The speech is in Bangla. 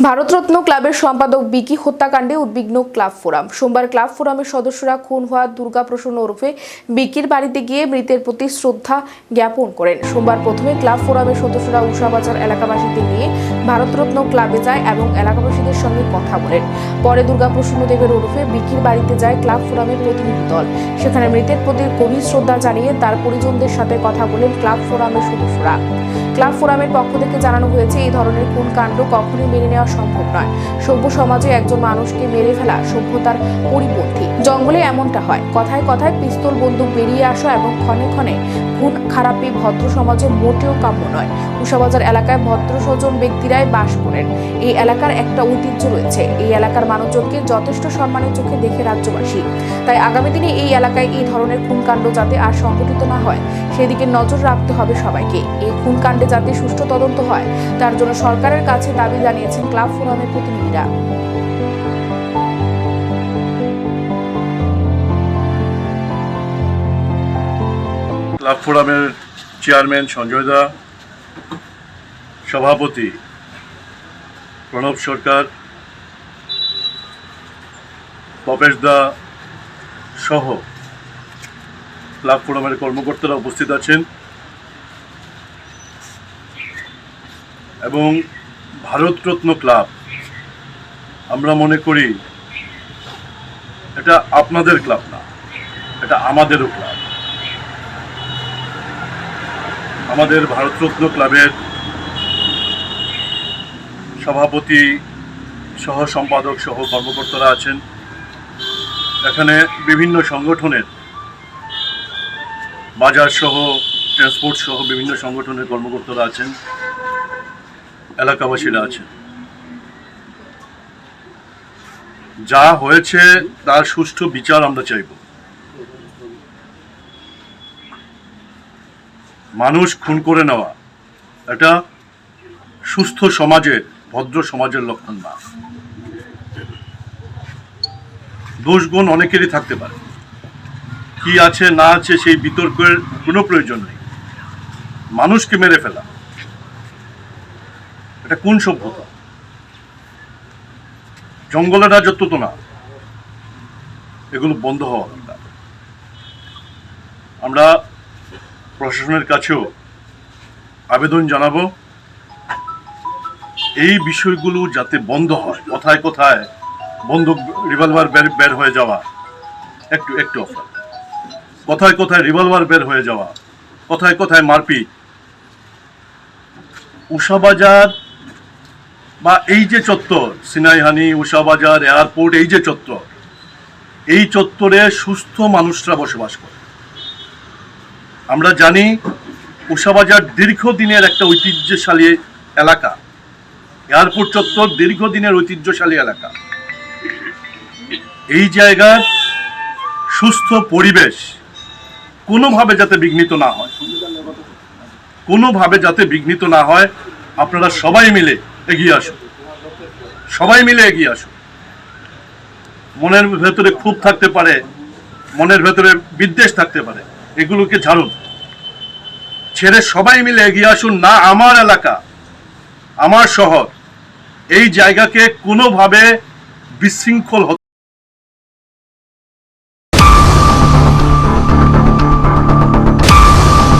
ভারতরত্ন ক্লাবের সম্পাদক বিকি হত্যাকাণ্ডে উদ্বিগ্ন ক্লাব ফোরাম। সোমবার ক্লাব ফোরামের সদস্যরা খুন হওয়া দুর্গা প্রসন্ন ওরফে বিকির বাড়িতে গিয়ে মৃতের প্রতি শ্রদ্ধা জ্ঞাপন করেন। সোমবার প্রথমে ক্লাব ফোরামের সদস্যরা উষাবাজার এলাকাবাসীদের নিয়ে ভারতরত্ন ক্লাবে যায় এবং এলাকাবাসীদের সঙ্গে কথা বলেন। পরে দুর্গা প্রসন্ন দেবের ওরফে বিকির বাড়িতে যায় ক্লাব ফোরামের প্রতিনিধি দল। সেখানে মৃতের প্রতি গভীর শ্রদ্ধা জানিয়ে তার পরিজনদের সাথে কথা বলেন ক্লাব ফোরামের সদস্যরা। ক্লাব ফোরামের পক্ষ থেকে জানানো হয়েছে, এই ধরনের খুন কাণ্ড কখনোই মেনে নেওয়া সম্ভব নয়। সভ্য সমাজে একজন মানুষকে মেরে ফেলা সভ্যতার পরিপন্থী। জঙ্গলে এমনটা হয়। কথায় কথায় পিস্তল বন্দুক বেরিয়ে আসা এবং ক্ষণে ক্ষণে খুন খারাপি ভদ্র সমাজে মোটেও কাম্য নয়। উষাবাজার এলাকায় ভদ্র সজ্জন ব্যক্তিরাই বাস করেন। এই এলাকার একটা ঐতিহ্য রয়েছে। এই এলাকার মানুষজনকে যথেষ্ট সম্মানের চোখে দেখে রাজ্যবাসী। তাই আগামী দিনে এই এলাকায় এই ধরনের খুনকাণ্ড যাতে আর সংঘটিত না হয় সেদিকে নজর রাখতে হবে সবাইকে। এই খুনকাণ্ডে যাতে সুষ্ঠু তদন্ত হয় তার জন্য সরকারের কাছে দাবি জানিয়েছেন ক্লাব ফোরামের প্রতিনিধিরা। ক্লাব ফোরামের চেয়ারম্যান সঞ্জয় দা, সভাপতি প্রণব সরকার, তপেশ দা সহ ক্লাব ফোরামের কর্মকর্তারা উপস্থিত আছেন এবং ভারতরত্ন ক্লাব, আমরা মনে করি এটা আপনাদের ক্লাব না, এটা আমাদেরও ক্লাব। আমাদের ভারতরত্ন ক্লাবের সভাপতি সহ সম্পাদক সহ কর্মকর্তারা আছেন। এখানে বিভিন্ন সংগঠনের, বাজার সহ ট্রান্সপোর্ট সহ বিভিন্ন সংগঠনের কর্মকর্তারা আছেন, এলাকাবাসীরা আছেন। যা হয়েছে তার সুষ্ঠু বিচার আমরা চাইব। মানুষ খুন করে নেওয়া এটা সুস্থ সমাজের, ভদ্র সমাজের লক্ষণ না। দোষগুণ অনেকেরই থাকতে পারে, কি আছে না আছে সেই বিতর্কের কোনো প্রয়োজন নেই। মানুষকে মেরে ফেলা এটা কোন সভ্যতা? জঙ্গলের রাজত্ব তো না। এগুলো বন্ধ হওয়া দরকার। আমরা প্রশাসনের কাছেও আবেদন জানাবো এই বিষয়গুলো যাতে বন্ধ হয়। কথায় কথায় বন্দুক রিভলভার বের হয়ে যাওয়া, একটু অফার, কথায় কথায় রিভলভার বের হয়ে যাওয়া, কথায় কথায় মারপিট। উষাবাজার বা এই যে চত্বর, সিনাইহানি, উষাবাজার, এয়ারপোর্ট, এই যে চত্বর, এই চত্বরে সুস্থ মানুষরা বসবাস করে। আমরা জানি উষাবাজার দীর্ঘদিনের একটা ঐতিহ্যশালী এলাকা, এয়ারপোর্ট চত্বর দীর্ঘদিনের ঐতিহ্যশালী এলাকা। এই জায়গার সুস্থ পরিবেশ কোনোভাবে যাতে বিঘ্নিত না হয়, কোনোভাবে যাতে বিঘ্নিত না হয়, আপনারা সবাই মিলে এগিয়ে আসুন, সবাই মিলে এগিয়ে আসুন। মনের ভেতরে ক্ষোভ থাকতে পারে, মনের ভেতরে বিদ্বেষ থাকতে পারে, এগুলোকে ঝাড়ুন, ছেড়ে সবাই মিলে এগিয়ে আসুন। না আমার এলাকা, আমার শহর, এই জায়গাকে কোনোভাবে বিশৃঙ্খল